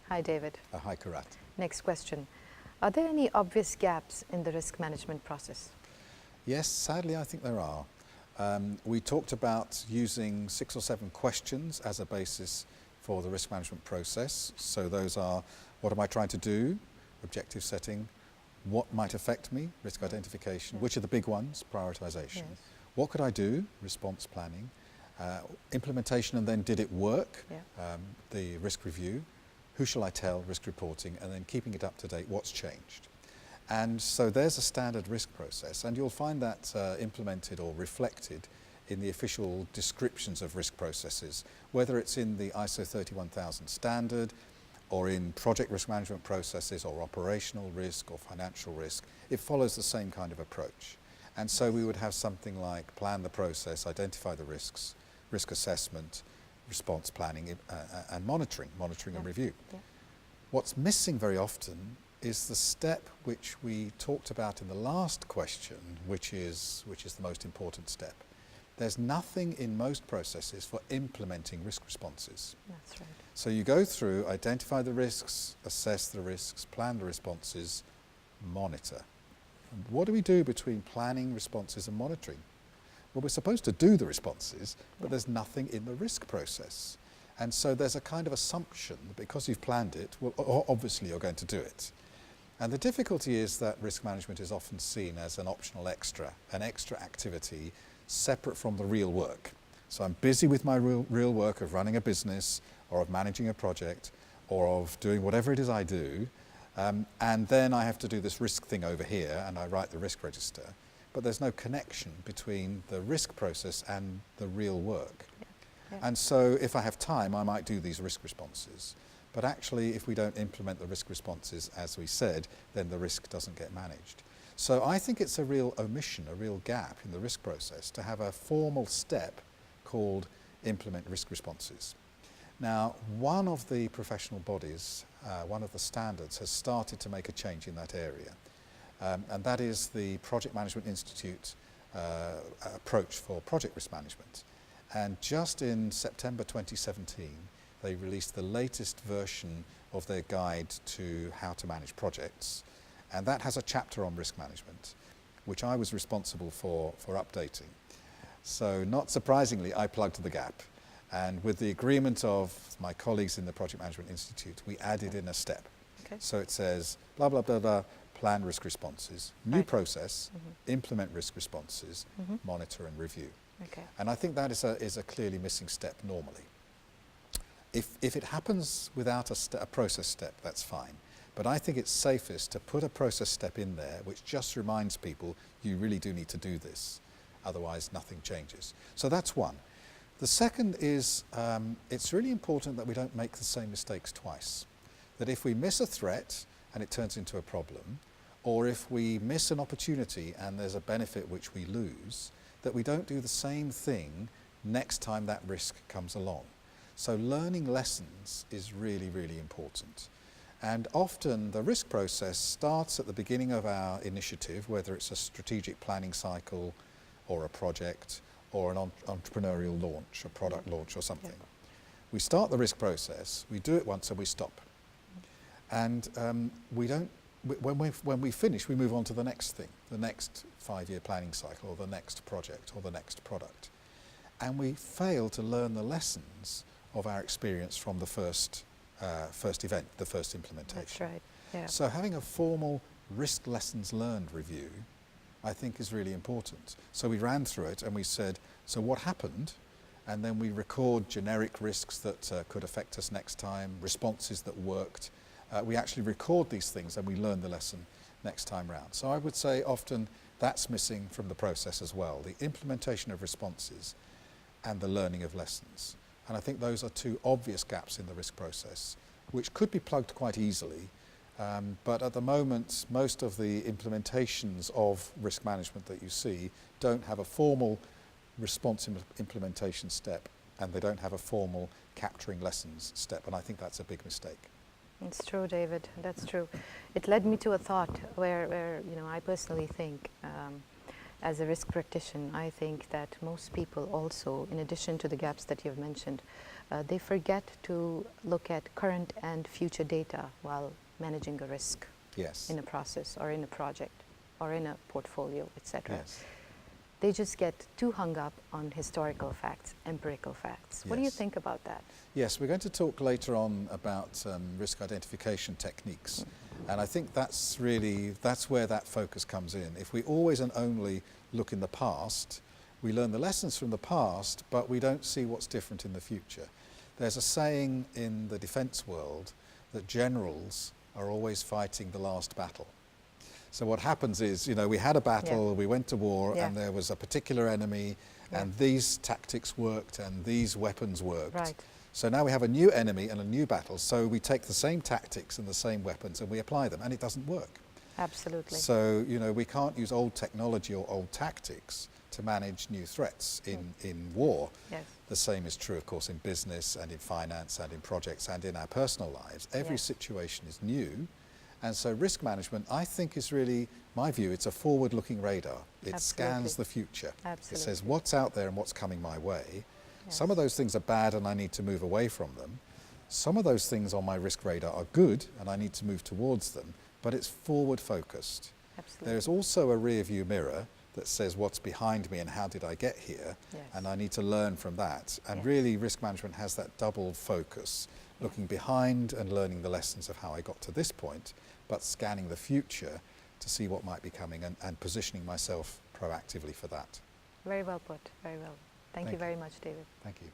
Hi, David. Hi, Karat. Next question. Are there any obvious gaps in the risk management process? Yes, sadly, I think there are. We talked about using 6 or 7 questions as a basis for the risk management process. So those are, what am I trying to do? Objective setting. What might affect me? Risk identification. Which are the big ones? Prioritization. Yes. What could I do? Response planning. Implementation, and then did it work? The risk review. Who shall I tell? Risk reporting. And then keeping it up to date. What's changed? And so there's a standard risk process, and you'll find that implemented or reflected in the official descriptions of risk processes, whether it's in the ISO 31000 standard or in project risk management processes or operational risk or financial risk. It follows the same kind of approach. And so we would have something like plan the process, identify the risks, risk assessment, response planning and monitoring and review. What's missing very often is the step which we talked about in the last question, which is the most important step. There's nothing in most processes for implementing risk responses. That's right. So you go through, identify the risks, assess the risks, plan the responses, monitor. And what do we do between planning, responses and monitoring? Well, we're supposed to do the responses, but there's nothing in the risk process. And so there's a kind of assumption that because you've planned it, well, obviously you're going to do it. And the difficulty is that risk management is often seen as an optional extra, an extra activity separate from the real work. So I'm busy with my real work of running a business or of managing a project or of doing whatever it is I do. And then I have to do this risk thing over here and I write the risk register. But there's no connection between the risk process and the real work. And so if I have time, I might do these risk responses. But actually, if we don't implement the risk responses, as we said, then the risk doesn't get managed. So I think it's a real omission, a real gap in the risk process to have a formal step called implement risk responses. Now, one of the professional bodies, one of the standards, has started to make a change in that area. And that is the Project Management Institute approach for project risk management. And just in September 2017, they released the latest version of their guide to how to manage projects. And that has a chapter on risk management, which I was responsible for updating. So not surprisingly, I plugged the gap. And with the agreement of my colleagues in the Project Management Institute, we added in a step. So it says, blah, blah, blah, blah, plan risk responses, new process, implement risk responses, monitor and review. And I think that is a clearly missing step normally. If it happens without a process step, that's fine. But I think it's safest to put a process step in there which just reminds people you really do need to do this. Otherwise, nothing changes. So that's one. The second is it's really important that we don't make the same mistakes twice. That if we miss a threat and it turns into a problem, or if we miss an opportunity and there's a benefit which we lose, that we don't do the same thing next time that risk comes along. So learning lessons is really, really important. And often the risk process starts at the beginning of our initiative, whether it's a strategic planning cycle or a project or an entrepreneurial launch, a product launch or something. We start the risk process, we do it once and we stop. And we don't, when we finish, we move on to the next thing, the next 5-year planning cycle or the next project or the next product. And we fail to learn the lessons of our experience from the first event, the first implementation. That's right. Yeah. So having a formal risk lessons learned review, I think, is really important. So we ran through it and we said, so what happened? And then we record generic risks that could affect us next time, responses that worked. We actually record these things and we learn the lesson next time round. So I would say often that's missing from the process as well, the implementation of responses and the learning of lessons. And I think those are two obvious gaps in the risk process, which could be plugged quite easily. But at the moment, most of the implementations of risk management that you see don't have a formal response implementation step, and they don't have a formal capturing lessons step. And I think that's a big mistake. It's true, David. That's true. It led me to a thought where I personally think, as a risk practitioner, I think that most people also, in addition to the gaps that you've mentioned, they forget to look at current and future data while managing a risk Yes. in a process or in a project or in a portfolio, etc. Yes. They just get too hung up on historical facts, empirical facts. What do you Yes. think about that? Yes, we're going to talk later on about risk identification techniques. And I think that's where that focus comes in. If we always and only look in the past, we learn the lessons from the past, but we don't see what's different in the future. There's a saying in the defense world that generals are always fighting the last battle. So what happens is, we had a battle, we went to war, and there was a particular enemy, and these tactics worked, and these weapons worked. Right. So now we have a new enemy and a new battle, so we take the same tactics and the same weapons and we apply them, and it doesn't work. Absolutely. So, we can't use old technology or old tactics to manage new threats in war. Yes. The same is true, of course, in business and in finance and in projects and in our personal lives. Every situation is new. And so risk management, I think, is really, my view, it's a forward-looking radar. It scans the future. Absolutely. It says what's out there and what's coming my way. Yes. Some of those things are bad and I need to move away from them. Some of those things on my risk radar are good and I need to move towards them, but it's forward-focused. Absolutely. There's also a rear-view mirror that says what's behind me and how did I get here, and I need to learn from that. And really, risk management has that double focus, looking behind and learning the lessons of how I got to this point, but scanning the future to see what might be coming and positioning myself proactively for that. Very well put, very well. Thank you very much, David. Thank you.